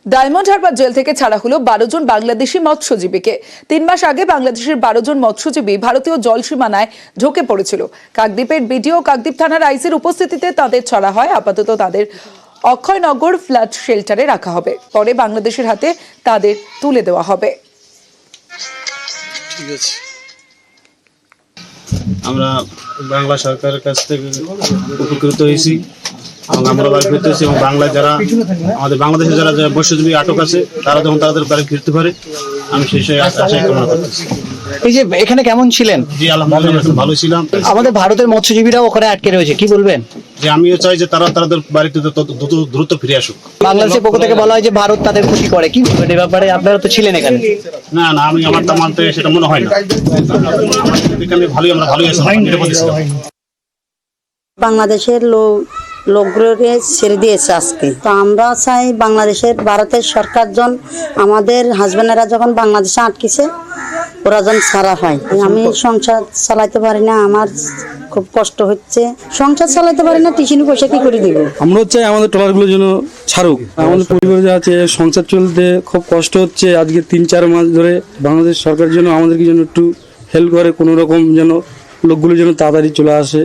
Diamond Harbour jail থেকে ছাড়া হলো 12 জন বাংলাদেশি মৎস্যজীবীকে। 3 মাস আগে বাংলাদেশের 12 জন মৎস্যজীবী ভারতীয় জল সীমানায় ঢুকে পড়েছিল। কাকদ্বীপের বিডিও কাকদ্বীপ থানার আইসির উপস্থিতিতে তাদের ছাড়া হয়। আপাতত তাদের অক্ষয়নগর ফ্ল্যাট শেল্টারে রাখা হবে, পরে বাংলাদেশের হাতে তাদের তুলে দেওয়া হবে। ঠিক আছে, আমরা বাংলা সরকারের কাছ থেকে উপকৃত হয়েছি এবং আমরা উপকৃত হয়েছি এবং বাংলায় যারা আমাদের বাংলাদেশে যারা মৎস্যজীবী আটক আছে তারা যখন তাদের বাড়ি ফিরতে পারে, আমি সেই আশাই কামনা করতেছি। এই যে এখানে কেমন ছিলেন? জি আলহামদুলিল্লাহ ভালো ছিলাম। আমাদের ভারতের মৎস্যজীবীরাও ওখানে আটকে রয়েছে, কি বলবেন? যে আমিও চাই যে তারা তাদের বাড়িতে দ্রুত ফিরে আসুক। বাংলাদেশের পক্ষ থেকে বলা হয় যে ভারত তাদের ক্ষতি করে, কি বলবেন এই ব্যাপারে? আপনারা তো ছিলেন এখানে। না না, আমি আমার মানতে সেটা মনে হয় না। এখানে আমরা ভালোই আছি। বাংলাদেশের লোকগুলোকে ছেড়ে দিয়েছে আজকে। তো আমরা চাই বাংলাদেশের ভারতের সরকারজন আমাদের হাজবেন্ডেরা যখন বাংলাদেশে আটকেছে ওরা যেন ছাড়া হয়। আমি সংসার চালাইতে পারি না, আমার খুব কষ্ট হচ্ছে, সংসার চালাইতে পারি না, টিউশনি পয়সা কি করে দিব? আমরা চাই আমাদের ট্রলারগুলো যেন ছাড়ুক। আমাদের পরিবার যা আছে সংসার চলতে খুব কষ্ট হচ্ছে। আজকে 3-4 মাস ধরে বাংলাদেশ সরকার যেন আমাদেরকে যেন একটু হেল্প করে, কোনো রকম যেন লোকগুলো যেন তাড়াতাড়ি চলে আসে।